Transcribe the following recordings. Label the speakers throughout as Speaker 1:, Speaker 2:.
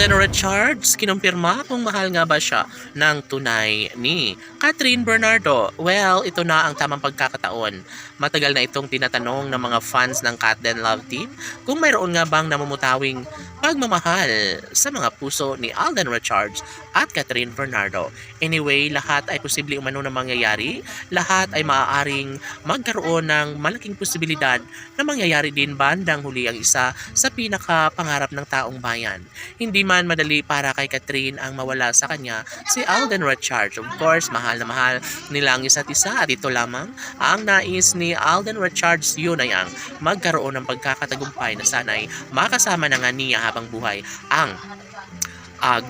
Speaker 1: Alden Richards, kinumpirma kung mahal nga ba siya ng tunay ni Catherine Bernardo. Well, ito na ang tamang pagkakataon. Matagal na itong tinatanong ng mga fans ng Cat Den Love Team kung mayroon nga bang namumutawing pagmamahal sa mga puso ni Alden Richards at Catherine Bernardo. Anyway, lahat ay posible umano na mangyayari. Lahat ay maaaring magkaroon ng malaking posibilidad na mangyayari din bandang huli ang isa sa pinakapangarap ng taong bayan. Hindi man madali para kay Catherine ang mawala sa kanya si Alden Richards. Of course, mahal na mahal nila ang isa't isa at ito lamang ang nais ni Alden Richards, yun ay ang magkaroon ng pagkakatagumpay na sana'y makasama na nga niya habang buhay ang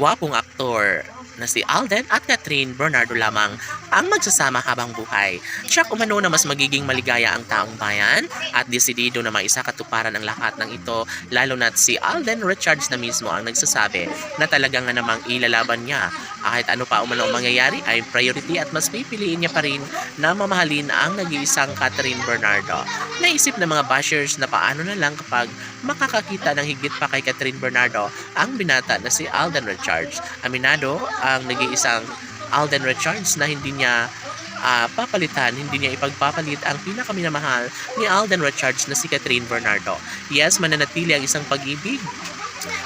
Speaker 1: gwapong aktor na si Alden at Catherine Bernardo lamang ang magsasama habang buhay. Siya umano na mas magiging maligaya ang taong bayan at desidido na maisakatuparan ang lahat ng ito, lalo na't si Alden Richards na mismo ang nagsasabi na talagang nga namang ilalaban niya. Kahit ano pa umano ang mangyayari ay priority at mas pipiliin niya pa rin na mamahalin ang nag-iisang Catherine Bernardo. Naisip ng mga bashers na paano na lang kapag makakakita ng higit pa kay Catherine Bernardo ang binata na si Alden Richards. Aminado ang nag-iisang Alden Richards na hindi niya papalitan, hindi niya ipagpapalit ang pinakaminamahal ni Alden Richards na si Catherine Bernardo. Yes, mananatili ang isang pag-ibig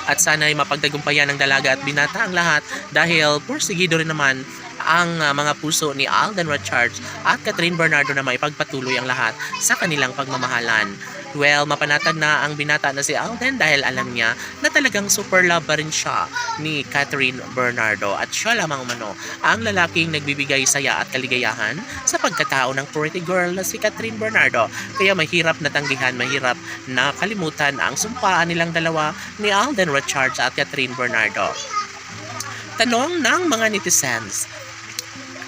Speaker 1: at sana'y mapagtagumpayan ng dalaga at binata ang lahat dahil porsigido rin naman ang mga puso ni Alden Richards at Catherine Bernardo na maipagpatuloy ang lahat sa kanilang pagmamahalan. Well, mapanatag na ang binata na si Alden dahil alam niya na talagang super love pa rin siya ni Catherine Bernardo at siya lamang umano ang lalaking nagbibigay saya at kaligayahan sa pagkatao ng pretty girl na si Catherine Bernardo. Kaya mahirap na tanggihan, mahirap na kalimutan ang sumpaan nilang dalawa ni Alden Richards at Catherine Bernardo. Tanong ng mga netizens,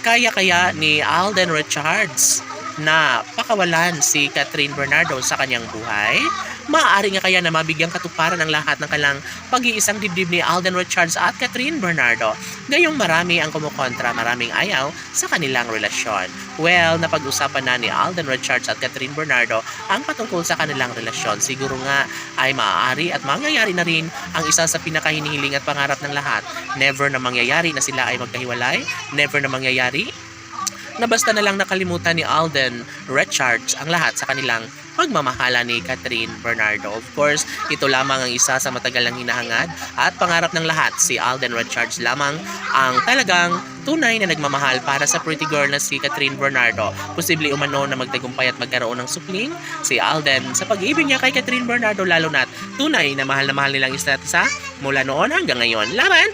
Speaker 1: kaya ni Alden Richards na pakawalan si Catherine Bernardo sa kanyang buhay? Maaari nga kaya na mabigyang katuparan ang lahat ng kanilang pag-iisang dibdib ni Alden Richards at Catherine Bernardo. Gayong marami ang kumukontra, maraming ayaw sa kanilang relasyon. Well, napag-usapan na ni Alden Richards at Catherine Bernardo ang patungkol sa kanilang relasyon. Siguro nga ay maaari at mangyayari na rin ang isa sa pinakahinihiling at pangarap ng lahat. Never na mangyayari na sila ay magkahiwalay. Never na mangyayari na basta na lang nakalimutan ni Alden Richards ang lahat sa kanilang pagmamahala ni Catherine Bernardo. Of course, ito lamang ang isa sa matagal ng hinahangad at pangarap ng lahat. Si Alden Richards lamang ang talagang tunay na nagmamahal para sa pretty girl na si Catherine Bernardo. Posible umano na magtagumpay at magkaroon ng supling si Alden sa pag-ibig niya kay Catherine Bernardo, lalo na't tunay na mahal nilang isa't isa mula noon hanggang ngayon. Laban!